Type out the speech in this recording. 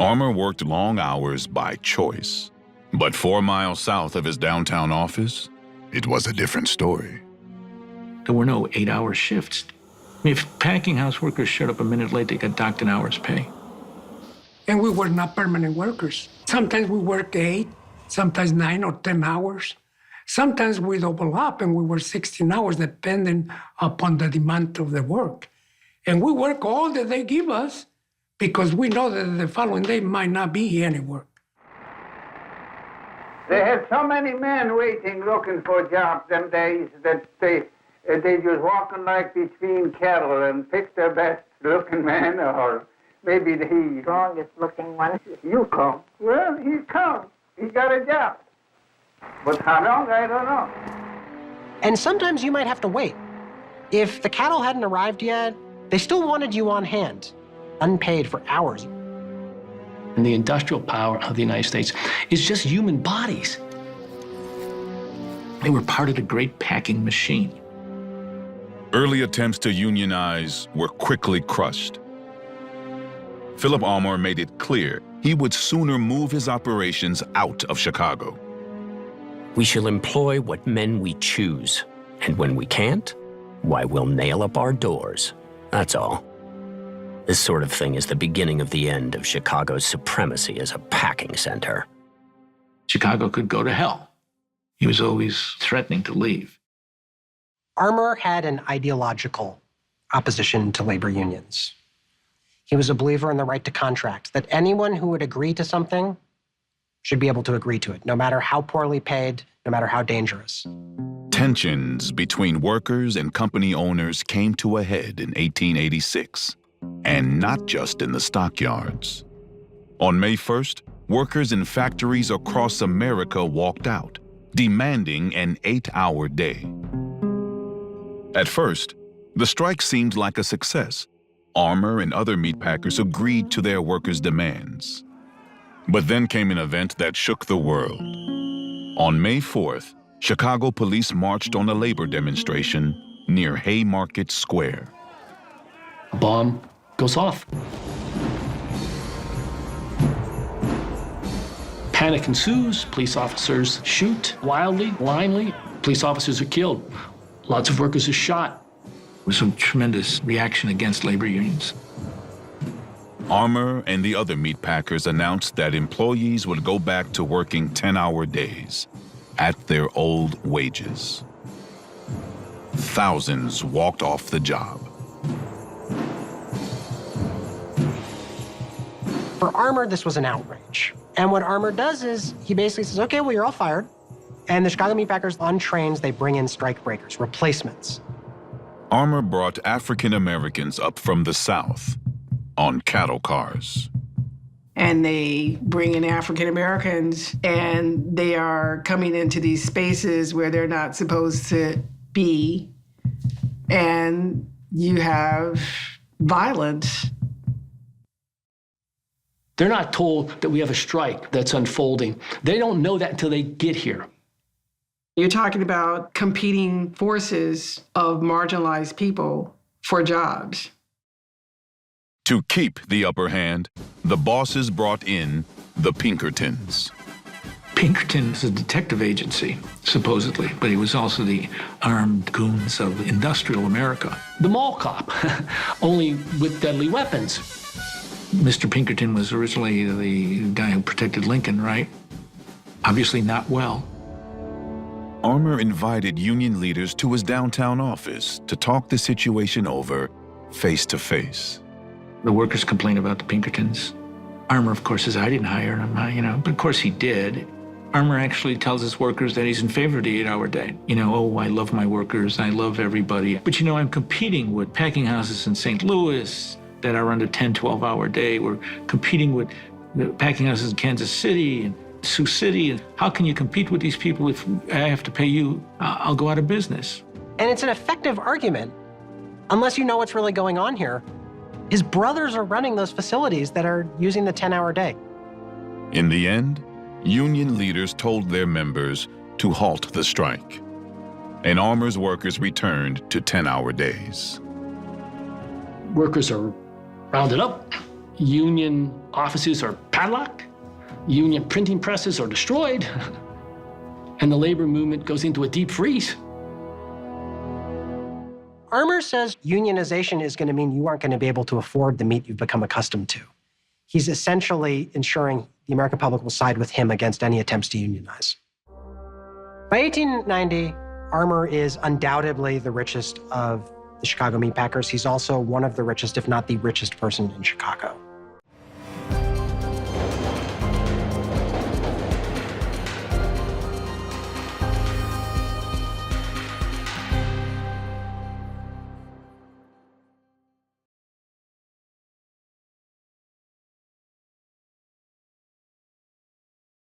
Armour worked long hours by choice. But 4 miles south of his downtown office, it was a different story. There were no 8-hour shifts. If packing house workers showed up a minute late, they got docked an hour's pay. And we were not permanent workers. Sometimes we worked 8, sometimes 9 or 10 hours. Sometimes we double up and we work 16 hours depending upon the demand of the work. And we work all that they give us because we know that the following day might not be any work. They had so many men waiting, looking for jobs them days that they just walking like between cattle and pick their best looking man or maybe the strongest looking one. You come. Well, he come. He got a job. But how long, I don't know. And sometimes you might have to wait. If the cattle hadn't arrived yet, they still wanted you on hand, unpaid for hours. And the industrial power of the United States is just human bodies. They were part of the great packing machine. Early attempts to unionize were quickly crushed. Philip Armour made it clear he would sooner move his operations out of Chicago. We shall employ what men we choose, and when we can't, why, we'll nail up our doors. That's all. This sort of thing is the beginning of the end of Chicago's supremacy as a packing center. Chicago could go to hell. He was always threatening to leave. Armour had an ideological opposition to labor unions. He was a believer in the right to contract, that anyone who would agree to something should be able to agree to it, no matter how poorly paid, no matter how dangerous. Tensions between workers and company owners came to a head in 1886, and not just in the stockyards. On May 1st, workers in factories across America walked out, demanding an 8-hour day. At first, the strike seemed like a success. Armour and other meatpackers agreed to their workers' demands. But then came an event that shook the world. On May 4th, Chicago police marched on a labor demonstration near Haymarket Square. A bomb goes off. Panic ensues. Police officers shoot wildly, blindly. Police officers are killed. Lots of workers are shot. There was some tremendous reaction against labor unions. Armour and the other meatpackers announced that employees would go back to working 10-hour days at their old wages. Thousands walked off the job. For Armour, this was an outrage. And what Armour does is he basically says, okay, well, you're all fired. And the Chicago meatpackers, on trains, they bring in strike breakers, replacements. Armour brought African Americans up from the South on cattle cars. And they bring in African Americans, and they are coming into these spaces where they're not supposed to be. And you have violence. They're not told that we have a strike that's unfolding. They don't know that until they get here. You're talking about competing forces of marginalized people for jobs. To keep the upper hand, the bosses brought in the Pinkertons. Pinkerton is a detective agency, supposedly, but he was also the armed goons of industrial America. The mall cop, only with deadly weapons. Mr. Pinkerton was originally the guy who protected Lincoln, right? Obviously not well. Armour invited union leaders to his downtown office to talk the situation over face to face. The workers complain about the Pinkertons. Armour, of course, says, I didn't hire him, but of course he did. Armour actually tells his workers that he's in favor of the 8-hour day. Oh, I love my workers, I love everybody. But I'm competing with packing houses in St. Louis that are under 10, 12-hour day. We're competing with the packing houses in Kansas City and Sioux City. And how can you compete with these people if I have to pay you? I'll go out of business. And it's an effective argument, unless you know what's really going on here. His brothers are running those facilities that are using the 10-hour day. In the end, union leaders told their members to halt the strike, and Armour's workers returned to 10-hour days. Workers are rounded up. union offices are padlocked, union printing presses are destroyed, and the labor movement goes into a deep freeze. Armour says unionization is going to mean you aren't going to be able to afford the meat you've become accustomed to. He's essentially ensuring the American public will side with him against any attempts to unionize. By 1890, Armour is undoubtedly the richest of the Chicago meatpackers. He's also one of the richest, if not the richest person in Chicago.